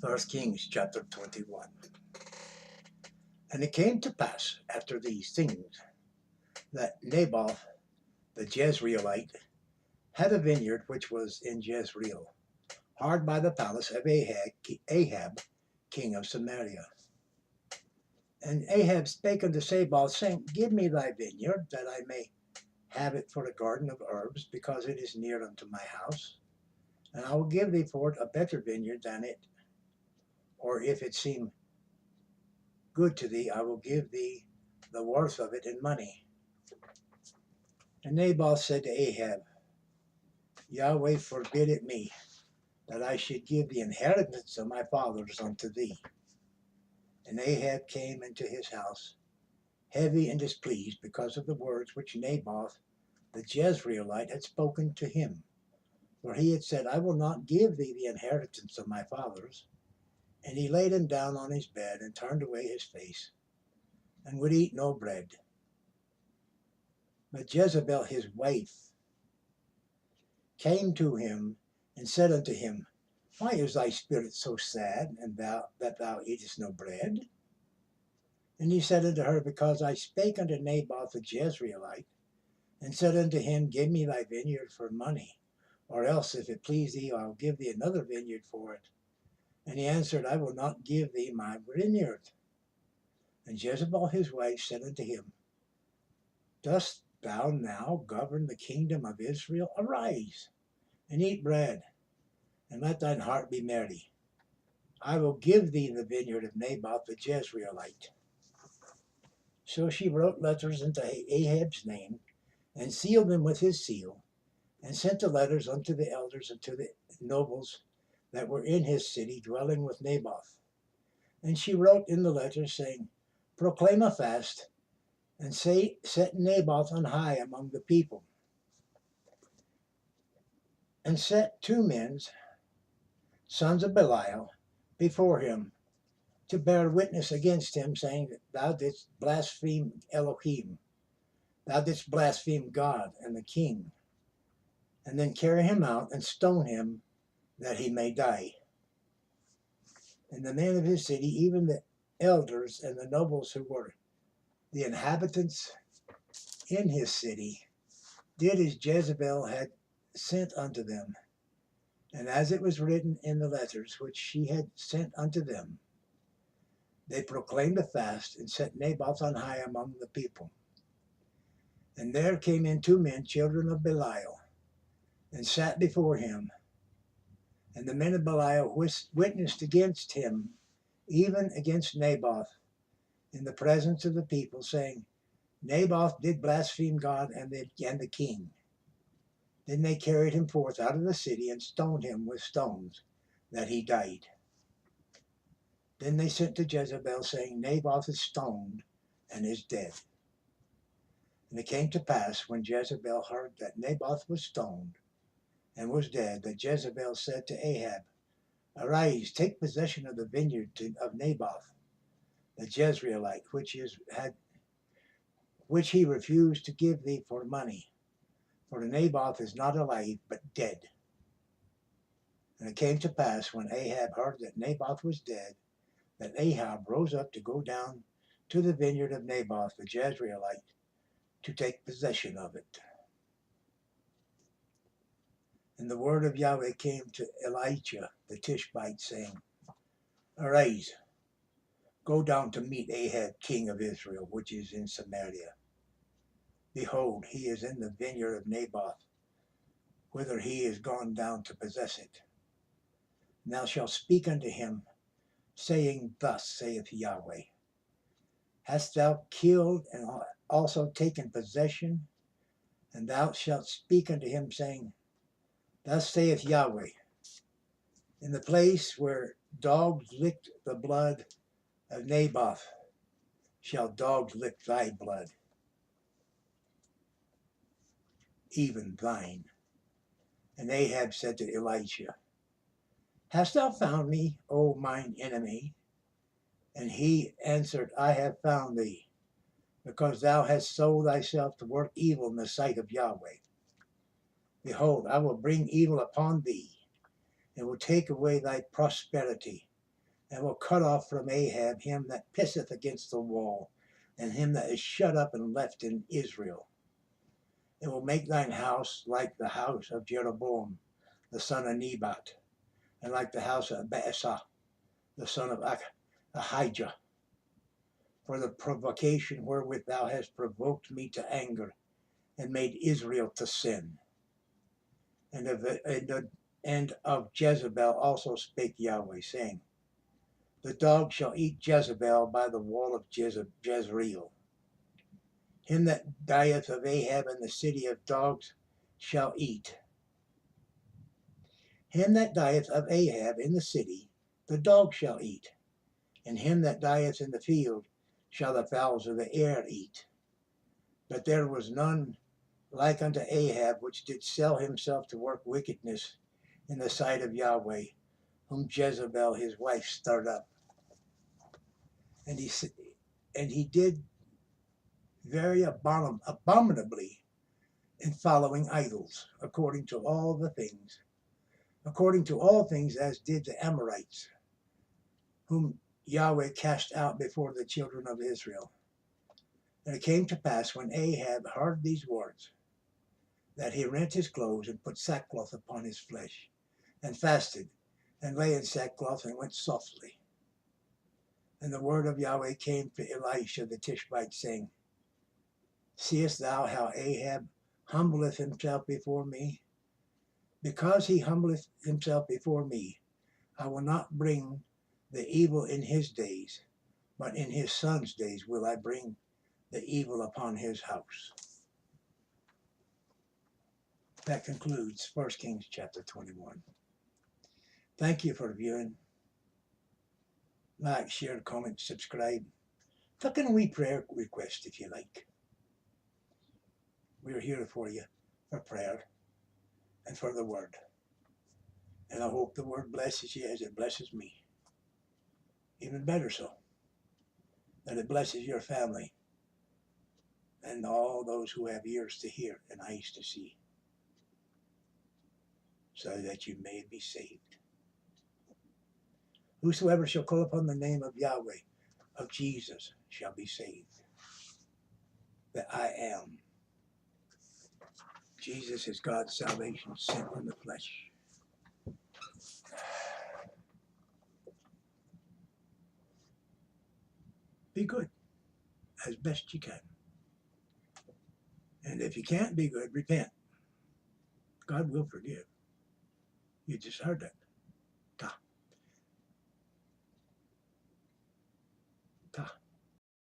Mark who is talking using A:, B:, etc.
A: First Kings chapter 21. And it came to pass after these things that Naboth the Jezreelite had a vineyard which was in Jezreel, hard by the palace of Ahab king of Samaria. And Ahab spake unto Naboth, saying, Give me thy vineyard, that I may have it for a garden of herbs, because it is near unto my house. And I will give thee for it a better vineyard than it. Or if it seem good to thee, I will give thee the worth of it in money. And Naboth said to Ahab, Yahweh forbid it me, that I should give the inheritance of my fathers unto thee. And Ahab came into his house, heavy and displeased, because of the words which Naboth the Jezreelite had spoken to him. For he had said, I will not give thee the inheritance of my fathers. And he laid him down on his bed, and turned away his face, and would eat no bread. But Jezebel his wife came to him, and said unto him, Why is thy spirit so sad, and that thou eatest no bread? And he said unto her, Because I spake unto Naboth the Jezreelite, and said unto him, Give me thy vineyard for money, or else, if it please thee, I will give thee another vineyard for it. And he answered, I will not give thee my vineyard. And Jezebel his wife said unto him, Dost thou now govern the kingdom of Israel? Arise, and eat bread, and let thine heart be merry. I will give thee the vineyard of Naboth the Jezreelite. So she wrote letters unto Ahab's name, and sealed them with his seal, and sent the letters unto the elders and to the nobles that were in his city, dwelling with Naboth. And she wrote in the letters, saying, Proclaim a fast, and set Naboth on high among the people, and set 2 men, sons of Belial, before him, to bear witness against him, saying, Thou didst blaspheme Elohim, thou didst blaspheme God and the king, and then carry him out and stone him, that he may die. And the men of his city, even the elders and the nobles who were the inhabitants in his city, did as Jezebel had sent unto them, and as it was written in the letters which she had sent unto them. They proclaimed a fast, and set Naboth on high among the people. And there came in 2 men, children of Belial, and sat before him. And the men of Belial witnessed against him, even against Naboth, in the presence of the people, saying, Naboth did blaspheme God and the king. Then they carried him forth out of the city, and stoned him with stones, that he died. Then they sent to Jezebel, saying, Naboth is stoned, and is dead. And it came to pass, when Jezebel heard that Naboth was stoned, and was dead, that Jezebel said to Ahab, Arise, take possession of the vineyard of Naboth the Jezreelite, which he refused to give thee for money. For Naboth is not alive, but dead. And it came to pass, when Ahab heard that Naboth was dead, that Ahab rose up to go down to the vineyard of Naboth the Jezreelite, to take possession of it. And the word of Yahweh came to Elijah the Tishbite, saying, Arise, go down to meet Ahab king of Israel, which is in Samaria. Behold, he is in the vineyard of Naboth, whither he is gone down to possess it. And thou shalt speak unto him, saying, Thus saith Yahweh, Hast thou killed and also taken possession? And thou shalt speak unto him, saying, Thus saith Yahweh, In the place where dogs licked the blood of Naboth, shall dogs lick thy blood, even thine. And Ahab said to Elijah, Hast thou found me, O mine enemy? And he answered, I have found thee, because thou hast sold thyself to work evil in the sight of Yahweh. Behold, I will bring evil upon thee, and will take away thy prosperity, and will cut off from Ahab him that pisseth against the wall, and him that is shut up and left in Israel. It will make thine house like the house of Jeroboam, the son of Nebat, and like the house of Baasah, the son of Ahijah, for the provocation wherewith thou hast provoked me to anger, and made Israel to sin. And of Jezebel also spake Yahweh, saying, the dog shall eat Jezebel by the wall of Jezreel. Him that dieth of Ahab in the city of dogs shall eat. Him that dieth of Ahab in the city, the dog shall eat. And him that dieth in the field shall the fowls of the air eat. But there was none like unto Ahab, which did sell himself to work wickedness in the sight of Yahweh, whom Jezebel his wife stirred up. And he did very abominably in following idols, according to all things as did the Amorites, whom Yahweh cast out before the children of Israel. And it came to pass, when Ahab heard these words, that he rent his clothes and put sackcloth upon his flesh, and fasted, and lay in sackcloth, and went softly. And the word of Yahweh came to Elisha the Tishbite, saying, seest thou how Ahab humbleth himself before me? Because he humbleth himself before me, I will not bring the evil in his days, but in his son's days will I bring the evil upon his house. That concludes 1 Kings chapter 21. Thank you for viewing. Like, share, comment, subscribe. Tuck in a wee prayer request if you like. We're here for you, for prayer and for the word. And I hope the word blesses you as it blesses me. Even better so, that it blesses your family and all those who have ears to hear and eyes to see, so that you may be saved. Whosoever shall call upon the name of Yahweh, of Jesus, shall be saved. That I am. Jesus is God's salvation sent in the flesh. Be good as best you can. And if you can't be good, repent. God will forgive. You just heard that. Ta. Ta.